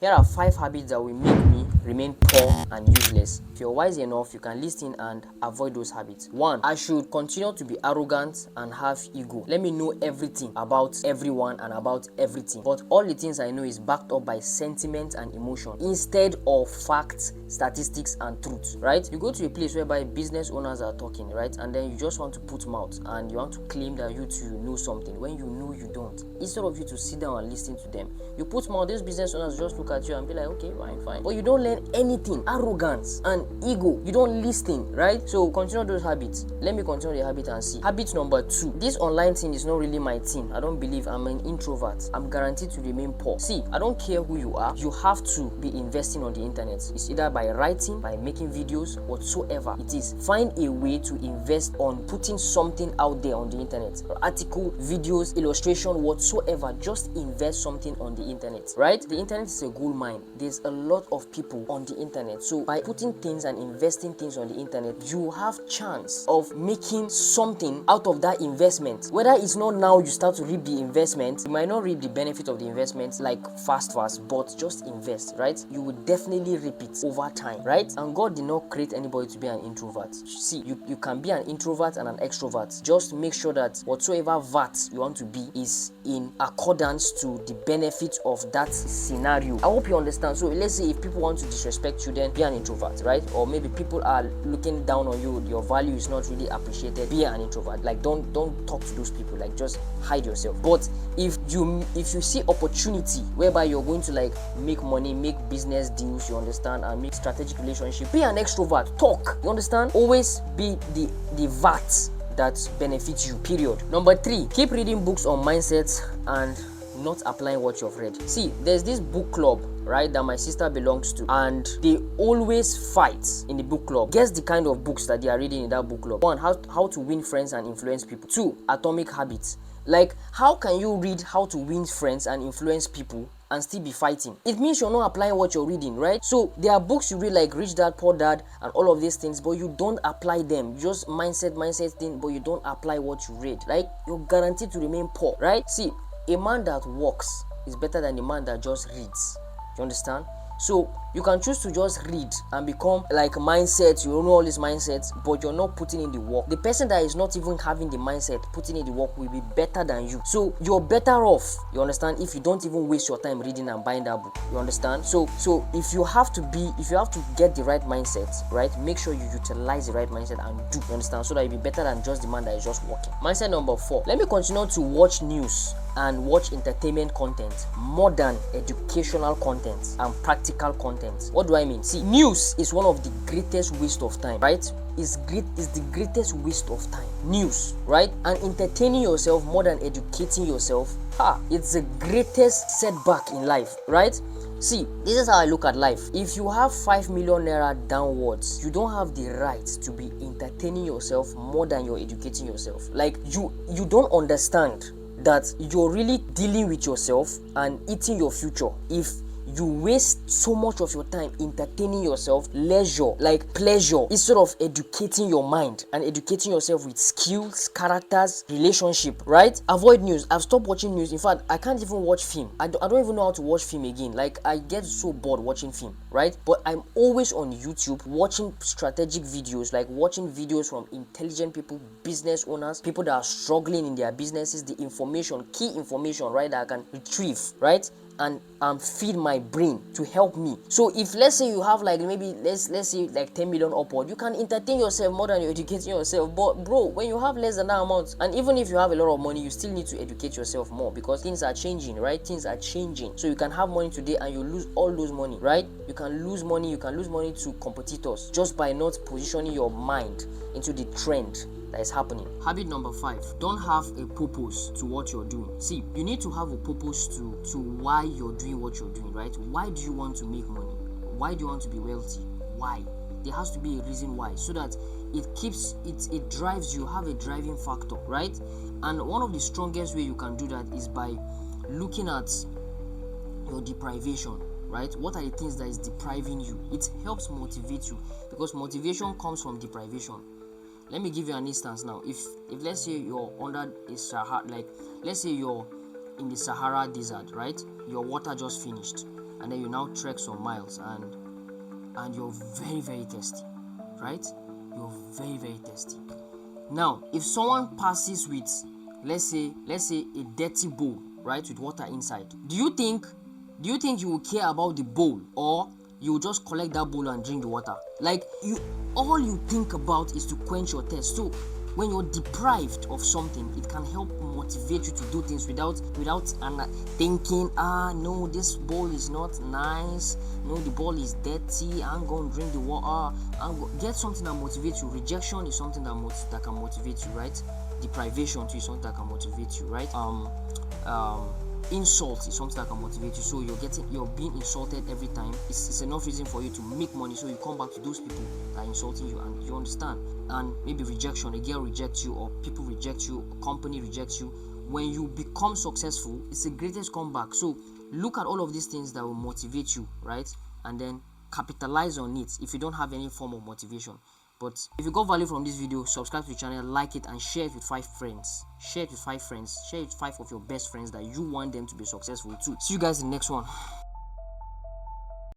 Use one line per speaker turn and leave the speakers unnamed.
Here are 5 habits that will make me remain poor and useless. If you're wise enough, you can listen and avoid those habits. 1. I should continue to be arrogant and have ego. Let me know everything about everyone and about everything, but all the things I know is backed up by sentiment and emotion instead of facts, statistics and truth, right? You go to a place whereby business owners are talking, right? And then you just want to put mouth and you want to claim that you too know something when you know you don't. Instead of you to sit down and listen to them, you put mouth. These business owners just look at you and be like, okay, fine. But you don't learn anything. Arrogance and ego. You don't listen, right? So continue those habits. Let me continue the habit and see. Habit number 2. This online thing is not really my thing. I don't believe. I'm an introvert. I'm guaranteed to remain poor. See, I don't care who you are. You have to be investing on the internet. It's either by writing, by making videos, whatsoever it is. Find a way to invest on putting something out there on the internet. Article, videos, illustration, whatsoever. Just invest something on the internet, right? The internet is a gold mine. There's a lot of people on the internet. So by putting things and investing things on the internet, you have chance of making something out of that investment. Whether it's not now you start to reap the investment, you might not reap the benefit of the investment like fast, but just invest, right? You will definitely reap it over time, right? And God did not create anybody to be an introvert. See, you can be an introvert and an extrovert. Just make sure that whatsoever vat you want to be is in accordance to the benefit of that scenario. I hope you understand. So let's say if people want to disrespect you, then be an introvert, right? Or maybe people are looking down on you, your value is not really appreciated, be an introvert. Like don't talk to those people, like just hide yourself. But if you see opportunity whereby you're going to like make money, make business deals, you understand, and make strategic relationship, be an extrovert, talk, you understand. Always be the vat that benefits you, period. Number 3, keep reading books on mindsets and not applying what you've read. See, there's this book club, right, that my sister belongs to, and they always fight in the book club. Guess the kind of books that they are reading in that book club. 1, how to win friends and influence people. 2, Atomic Habits. Like, how can you read how to win friends and influence people and still be fighting? It means you're not applying what you're reading, right? So there are books you read like Rich Dad Poor Dad and all of these things, but you don't apply them. Just mindset thing, but you don't apply what you read. Like, you're guaranteed to remain poor, right? See, a man that works is better than a man that just reads. You understand? So you can choose to just read and become like mindset, you know all these mindsets, but you're not putting in the work. The person that is not even having the mindset, putting in the work, will be better than you. So you're better off, you understand, if you don't even waste your time reading and buying that book. You understand? So if you have to get the right mindset, right, make sure you utilize the right mindset and do, you understand, so that you'll be better than just the man that is just working. Mindset number 4, let me continue to watch news and watch entertainment content more than educational content and practical content. What do I mean? See, news is one of the greatest waste of time, right? It's the greatest waste of time. News, right? And entertaining yourself more than educating yourself, it's the greatest setback in life, right? See, this is how I look at life. If you have 5 million naira downwards, you don't have the right to be entertaining yourself more than you're educating yourself. Like, you don't understand that you're really dealing with yourself and eating your future if you waste so much of your time entertaining yourself, leisure, like pleasure, instead of educating your mind and educating yourself with skills, characters, relationship, right? Avoid news. I've stopped watching news. In fact, I can't even watch film. I don't even know how to watch film again. Like, I get so bored watching film, right? But I'm always on YouTube watching strategic videos, like watching videos from intelligent people, business owners, people that are struggling in their businesses, the information, key information, right, that I can retrieve, right, and feed my brain to help me. So if let's say you have like maybe let's say like 10 million upward, you can entertain yourself more than you're educating yourself. But bro, when you have less than that amount, and even if you have a lot of money, you still need to educate yourself more, because things are changing, right? Things are changing. So you can have money today and you lose all those money, right? You can lose money to competitors just by not positioning your mind into the trend that is happening. Habit number 5, don't have a purpose to what you're doing. See, you need to have a purpose to why you're doing what you're doing, right? Why do you want to make money? Why do you want to be wealthy? Why? There has to be a reason why, so that it drives you, have a driving factor, right? And one of the strongest way you can do that is by looking at your deprivation, right? What are the things that is depriving you? It helps motivate you, because motivation comes from deprivation. Let me give you an instance now. If let's say you're under a Sahara, like let's say you're in the Sahara desert, right? Your water just finished. and then you now trek some miles, and you're very, very thirsty, right? You're very, very thirsty. Now, if someone passes with, let's say a dirty bowl, right, with water inside, do you think you will care about the bowl, or you will just collect that bowl and drink the water? Like, all you think about is to quench your thirst. So when you're deprived of something, it can help motivate you to do things without thinking, no, this bowl is not nice, no, the bowl is dirty, I'm going to drink the water. Get something that motivates you. Rejection is something that can motivate you, right? Deprivation too is something that can motivate you, right? Insult is something that can motivate you. So you're being insulted every time. It's enough reason for you to make money, so you come back to those people that are insulting you, and you understand. And maybe rejection, a girl rejects you, or people reject you, a company rejects you. When you become successful, it's the greatest comeback. So look at all of these things that will motivate you, right? And then capitalize on it if you don't have any form of motivation. But if you got value from this video, subscribe to the channel, like it, and share it with 5 friends. Share it with 5 friends. Share it with 5 of your best friends that you want them to be successful too. See you guys in the next one.